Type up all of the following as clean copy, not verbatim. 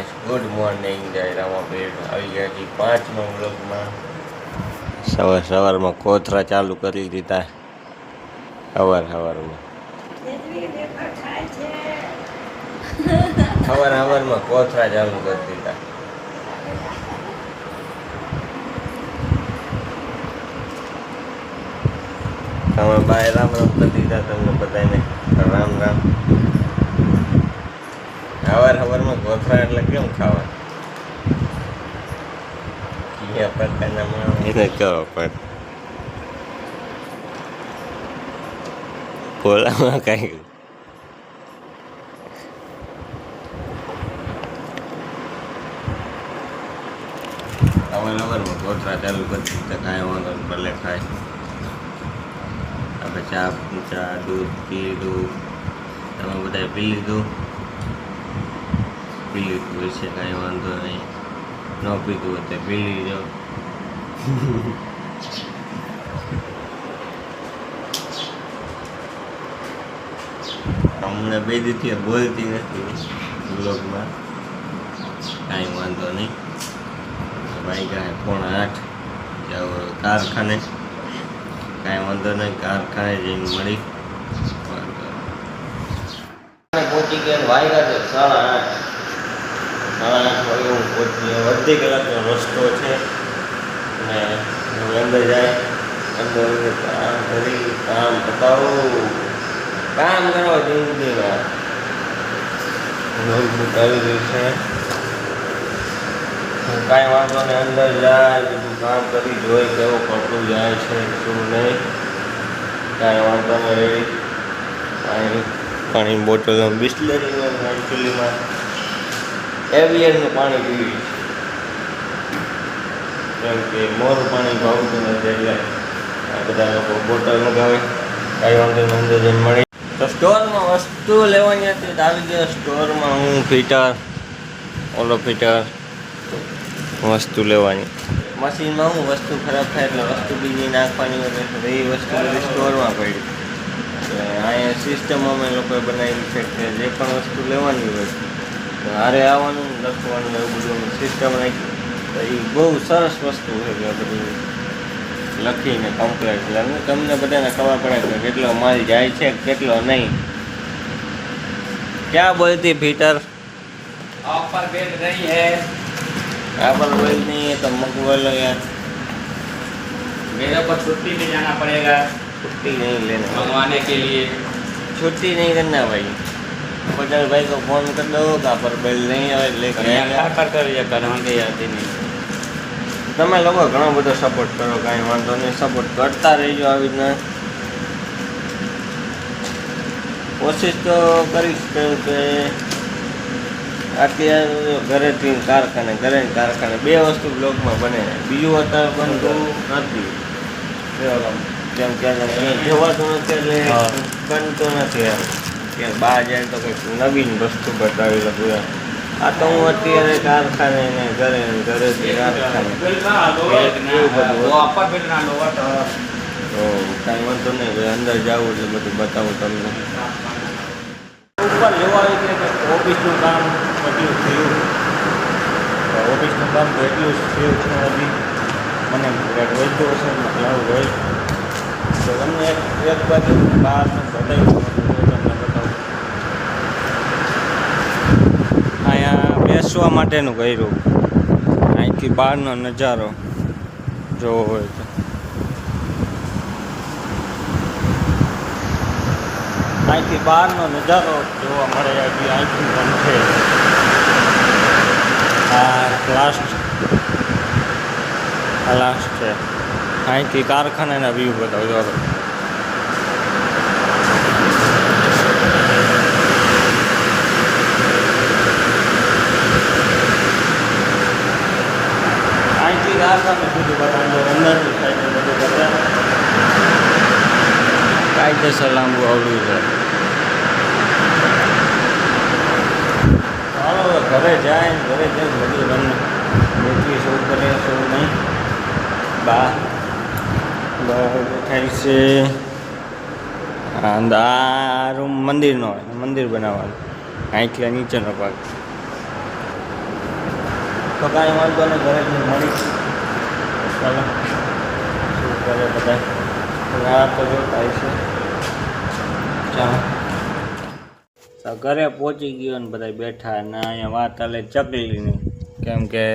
Guys good morning જય રામાપીર આવી ગયા છીએ 5નો વ્લોગમાં સવારમાં કોથરા ચાલુ કરી દીધા સવારમાં કોથરા ચાલુ કરી દીધા તમે બાય રામ રામ કરી દીધા તમને બધાને રામ રામ સવારમાં કોથરા એટલે કેમ ખાવા કયા પ્રકારના માણસ એને કહો પણ બોલામાં કઈ સવારમાં કોથરા ચાલુ કરી દીધા કાંઈ વાંધો ભલે ખાય આપણે ચા દૂધ પી લીધું તમે બધા પી લીધું વિશે કાંઈ વાંધો નહીં ન પીધું હોય તો પી લીધો અમને બે દીથી બોલતી નથી બ્લોગમાં કાંઈ વાંધો નહીં ભાઈ કાંઈ 7:30 જાઓ કારખાને કાંઈ વાંધો નહીં કારખાને જઈને મળી પહોંચી ગયા વાગ્યા છે 8:30 વાગે હું પહોંચી અડધી કલાકનો રસ્તો છે અને હું અંદર જાય અંદર કામ કરી કામ પતાવું કામ કરવા જિંદગીમાં નોટબુક આવી ગયું છે કાંઈ વાંધો નહીં અંદર જાય બધું કામ કરી જોઈ કેવું કરતું જાય છે શું નહીં કાંઈ વાંધો નહીં રેડી પાણી બોટલ બિસ્લરીમાં એકચ્યુઅલીમાં એવિયરનું પાણી પીવી કેમ કે મોરું પાણી ભાવતું નથી એટલે બધા લોકો બોટલ મગાવે કાંઈ વાંધો નહીં અંદર જઈને મળી તો સ્ટોરમાં વસ્તુ લેવાની હતી તો આવી ગયો સ્ટોરમાં હું ફિટર ઓલો ફિટર વસ્તુ લેવાની મશીનમાં હું વસ્તુ ખરાબ થાય એટલે વસ્તુ બીજી નાખવાની હોય એટલે એ વસ્તુ બધી સ્ટોરમાં પડી અહીંયા સિસ્ટમ અમે લોકોએ બનાવેલી છે કે જે પણ વસ્તુ લેવાની હોય તો હારે આવવાનું લખવાનું એવું બધું સિસ્ટમ નાખી તો એ બહુ સરસ વસ્તુ છે કે બધું લખીને કમ્પ્લેટ એટલે તમને બધાને ખબર પડે કે કેટલો માલ જાય છે કેટલો નહીં ક્યાં બોલતી ફિટર ऑफर मिल रही है पर बोल नहीं है तो मकबल लो यार मेरे को छुट्टी पे जाना पड़ेगा छुट्टी नहीं लेना मंगवाने के लिए छुट्टी नहीं करना भाई पटेल भाई को फोन कर दो का पर बिल नहीं है लेके कर करवाने आती नहीं તમે લોકો ઘણો બધો સપોર્ટ કરો કાંઈ વાંધો નહીં સપોર્ટ કરતા રહેજો આવી રીતના કોશિશ તો કરીશ કેમ કે અત્યારે ઘરેથી કારખાને બે વસ્તુ બ્લોગમાં બને બીજું અત્યારે બનતું નથી કેમ કે જોવાતું નથી એટલે બનતું નથી એમ કે બહાર જાય તો કંઈક નવીન વસ્તુ બતાવી લખું એમ આ તો હું અત્યારે કારખાને ને ઘરેથી કારખાને એવું બધું તો કાંઈ વાંધો નહીં ભાઈ અંદર જાવું એટલે બધું બતાવું તમને ઉપર જોવા આવી કે ઓફિસનું કામ એટલું થયું ઓફિસનું કામ તો એટલું થયું છે હજી મને વધુ હશે આવું હોય તો તમને એક બાજુ બહારનું બતાવ્યું તમને બતાવું અહીંયા બેસવા માટેનું કર્યું અહીંથી બહારનો નજારો જોવો હોય તો અહીંથી બહારનો નજારો જોવા મળે હજી અહીંથી પણ છે આ લાસ્ટ છે અહીંથી કારખાનાના વ્યૂ બતાવજો અહીંથી કારખાનું સુધી બતાવજો અંદરથી સાઈડ બધું બતાવે કાયદેસર લાંબુ આવડું છે ચાલો ઘરે જાય બધું તમને એટલી શો કરે શો નહીં બહાર થાય છે આ રૂમ મંદિરનો મંદિર બનાવવાનું અહીંથી નીચેનો ભાગ તો કાંઈ વાંધો નહીં, ઘરેથી મળી. ચાલો શું કરે બધા રાહ તો જોતા હશે. ચાલો તો ઘરે પહોંચી ગયો ને બધા બેઠા ને અહીંયા વાત ચાલે ચકલીની. કેમ કે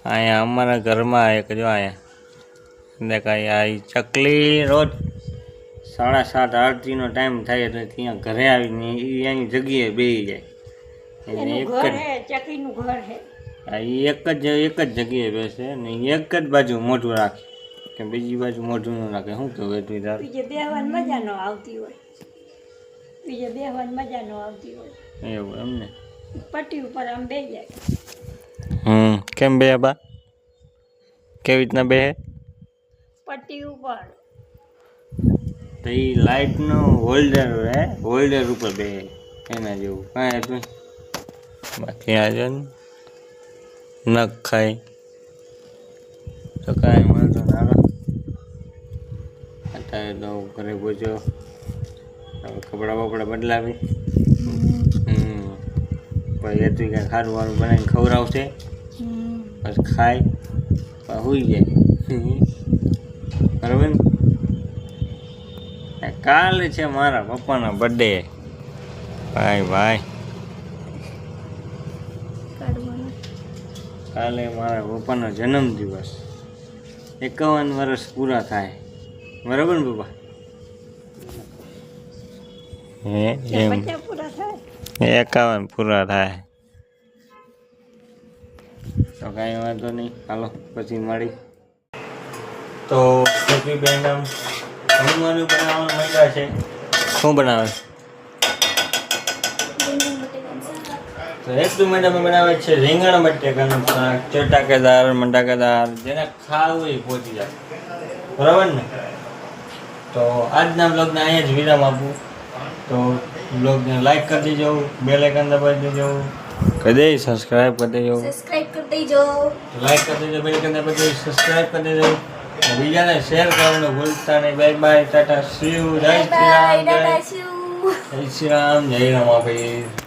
અહીંયા અમારા ઘરમાં એક જો અહીંયા દેખાય આ ઈ ચકલી રોજ 7:30 આરતીનો ટાઈમ થાય એટલે ત્યાં ઘરે આવીને એની જગ્યાએ બેસી જાય. એને એક જ ચકલીનું ઘર છે. હા, એ એક જ જગ્યાએ બેસે ને એક જ બાજુ મોઢું રાખે કે બીજી બાજુ મોઢું ન રાખે. શું કહું એટલું તાર બીજે બેહવાની મજા ન આવતી હોય. બીજે બેહવાની મજા ન આવતી હોય. એવું એમને પટ્ટી ઉપર આમ બે જાય. કેમ બે બા કેવી રીતના બે? પટ્ટી ઉપર તો એ લાઇટનું હોલ્ડર હે, હોલ્ડર ઉપર બે એના જેવું કાંઈ હતું. બાકી આજે નખ ખાય તો કાંઈ વાંધો ના આવે. અત્યારે તો ઘરે પહોંચ્યો, હવે કપડાં બપડા બદલાવી પછી એથી કાંઈ ખારું વારું બનાવીને ખવડાવશે, પછી ખાય પછી સુઈ જાય. બરાબર ને? કાલે છે મારા પપ્પાનો બર્થડે. ભાઈ કાલે મારા પપ્પાનો જન્મદિવસ. 51 વર્ષ પૂરા થાય. બરાબર ને પપ્પા? એમ 50 પૂરા થાય. 51 પૂરા થાય તો કાંઈ વાંધો નહીં. હાલો પછી મળી. તો સુકી બેન આમ જમવાનું બનાવવાનું માંડ્યા છે. શું બનાવે? તો એટલું મેડમ બનાવે છે રીંગણ બટેકાનું શાક, ચટાકેદાર મંડાકેદાર, જેને ખાવું એ પહોંચી જાય. બરાબર ને? તો આજના બ્લોગને અહીંયા જ વિરામ આપું. તો બ્લોગને લાઈક કરી દેજો, બેલ આઇકન દબાવી દેજો, કરી દે સબસ્ક્રાઈબ કરી દેજો, લાઈક કરી દેજો, બેલ આઇકન દબાવી દેજો, સબસ્ક્રાઈબ કરી દેજો, બીજાને શેર કરવાનું ભૂલતા નહીં. Bye bye, Tata, C you, જય શ્રી રામ, જય શ્રી રામ, જય રામાપીર.